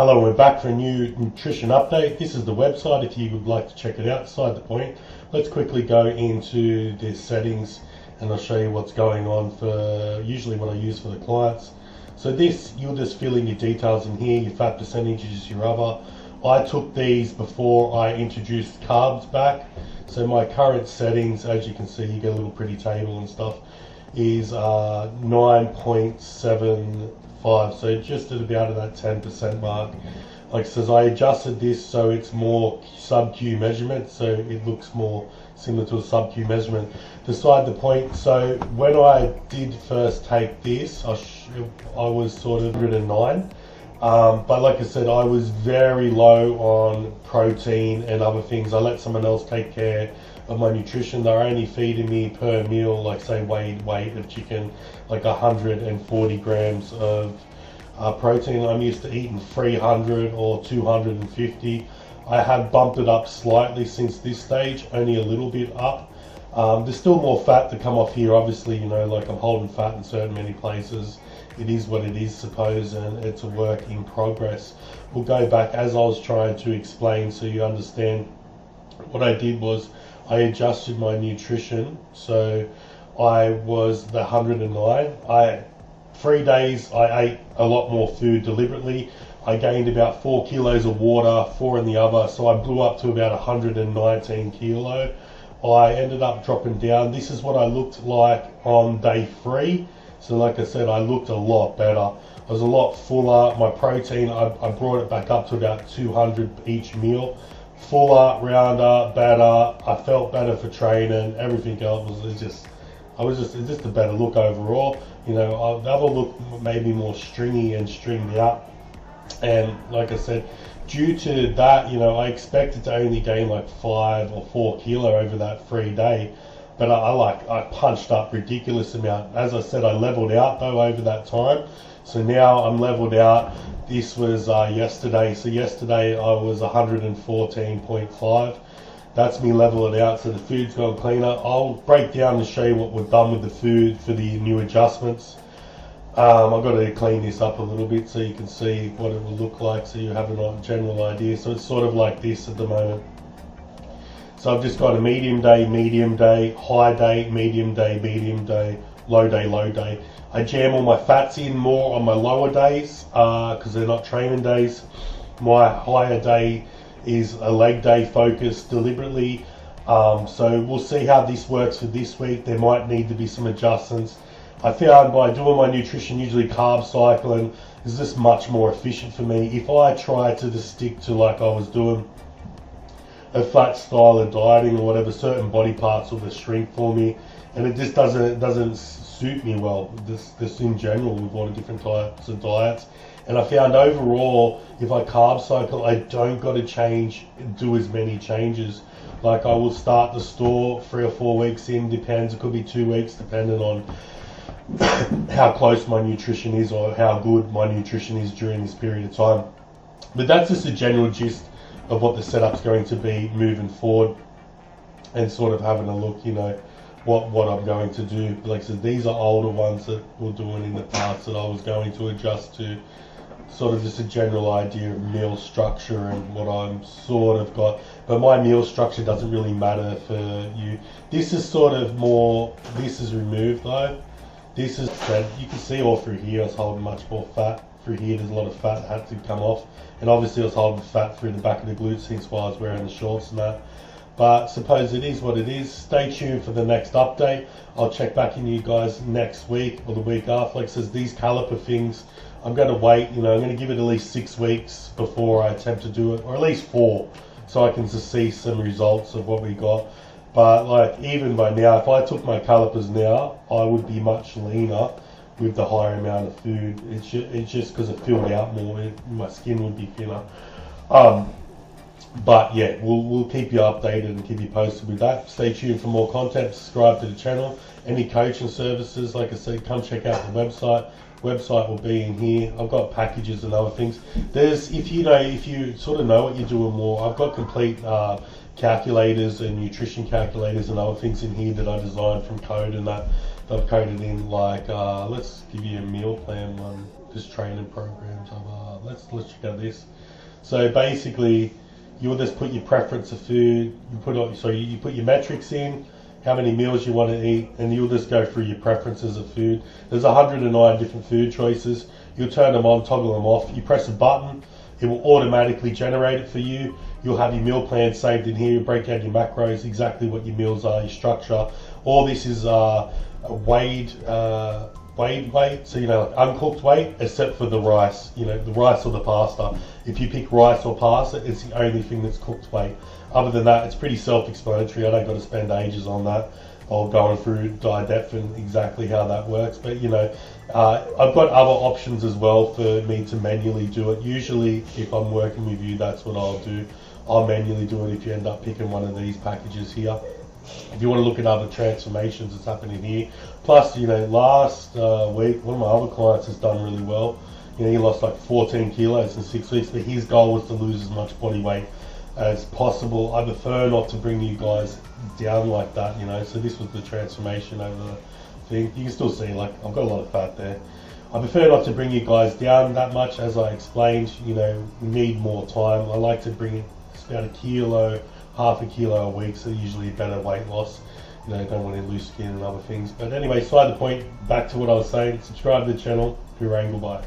Hello, we're back for a new nutrition update. This is the website if you would like to check it out. Beside the point, let's quickly go into the settings and I'll show you what's going on for usually what I use for the clients. So this, you'll just fill in your details in here, your fat percentages, your other. I took these before I introduced carbs back. So my current settings, as you can see, you get a little pretty table and stuff, is 9.75. So just at about that 10% mark. Like I says, I adjusted this so it's more sub-Q measurement, so it looks more similar to a sub-Q measurement. Beside the point, so when I did first take this, I was sort of 109. But like I said, I was very low on protein and other things. I let someone else take care of my nutrition. They're only feeding me per meal, like say weight of chicken, like 140 grams of protein. I'm used to eating 300 or 250. I have bumped it up slightly since this stage, only a little bit up. There's still more fat to come off here, obviously, you know, like I'm holding fat in certain many places. It is what it is, suppose, and it's a work in progress. We'll go back as I was trying to explain so you understand. What I did was I adjusted my nutrition, so I was the 109. 3 days I ate a lot more food deliberately. I gained about 4 kilos of water, 4 in the other, so I blew up to about 119 kilo. I ended up dropping down. This is what I looked like on day 3. So like I said, I looked a lot better. I was a lot fuller. My protein, I brought it back up to about 200 each meal. Fuller, rounder, better. I felt better for training. Everything else was just a better look overall. You know, the other look made me more stringy and stringed out. And like I said, due to that, you know, I expected to only gain like 5 or 4 kilo over that 3 day. But I punched up ridiculous amount. As I said, I leveled out though over that time. So now I'm leveled out. This was yesterday. So yesterday I was 114.5. That's me leveling out. So the food's gone cleaner. I'll break down and show you what we've done with the food for the new adjustments. I've got to clean this up a little bit so you can see what it will look like, so you have a general idea. So it's sort of like this at the moment. So I've just got a medium day, high day, medium day, low day. I jam all my fats in more on my lower days because they're not training days. My higher day is a leg day focused deliberately. So we'll see how this works for this week. There might need to be some adjustments. I found by doing my nutrition, usually carb cycling, is just much more efficient for me. If I try to just stick to like I was doing a flat style of dieting or whatever, certain body parts will just shrink for me, and it just doesn't suit me well. This in general with all the different types of diets. And I found overall, if I carb cycle, I don't got to do as many changes. Like I will start the store 3 or 4 weeks in, depends. It could be 2 weeks, depending on how close my nutrition is or how good my nutrition is during this period of time. But that's just a general gist of what the setup's going to be moving forward, and sort of having a look, you know, what I'm going to do. Like I said, these are older ones that we're doing in the past that I was going to adjust to. Sort of just a general idea of meal structure and what I'm sort of got. But my meal structure doesn't really matter for you. This is sort of more, this is removed though. This is that you can see all through here I was holding much more fat. Through here there's a lot of fat that had to come off. And obviously I was holding fat through the back of the glutes since while I was wearing the shorts and that. But suppose it is what it is. Stay tuned for the next update. I'll check back in you guys next week or the week after. Like I says, these caliper things, I'm going to wait, you know, I'm going to give it at least 6 weeks before I attempt to do it, or at least 4, so I can just see some results of what we got. But like even by now, if I took my calipers now, I would be much leaner with the higher amount of food. It's just because it filled out more. My skin would be thinner. But yeah, we'll keep you updated and keep you posted with that. Stay tuned for more content. Subscribe to the channel. Any coaching services, like I said, come check out the website. Website will be in here. I've got packages and other things. If you sort of know what you're doing more, I've got complete calculators and nutrition calculators and other things in here that I designed from code and that I've coded in. Like let's give you a meal plan one. Just training programs. let's check out this. So basically, you'll just put your preference of food. You put your metrics in, how many meals you want to eat, and you'll just go through your preferences of food. There's 109 different food choices. You'll turn them on, toggle them off. You press a button, it will automatically generate it for you. You'll have your meal plan saved in here. You break out your macros, exactly what your meals are, your structure. All this is weighed weight, so like uncooked weight, except for the rice, the rice or the pasta. If you pick rice or pasta, it's the only thing that's cooked weight. Other than that, it's pretty self-explanatory. I don't got to spend ages on that or going through depth and exactly how that works. But I've got other options as well for me to manually do it. Usually, if I'm working with you, that's what I'll do. I'll manually do it if you end up picking one of these packages here. If you want to look at other transformations that's happening here. Plus, last week, one of my other clients has done really well. He lost like 14 kilos in 6 weeks, but his goal was to lose as much body weight as possible. I prefer not to bring you guys down like that, so this was the transformation over the thing. You can still see, like, I've got a lot of fat there. I prefer not to bring you guys down that much, as I explained. We need more time. I like to bring it about a kilo, half a kilo a week, so usually better weight loss. Don't want to lose skin and other things. But anyway, side the point, back to what I was saying. Subscribe to the channel. Hoorah, goodbye.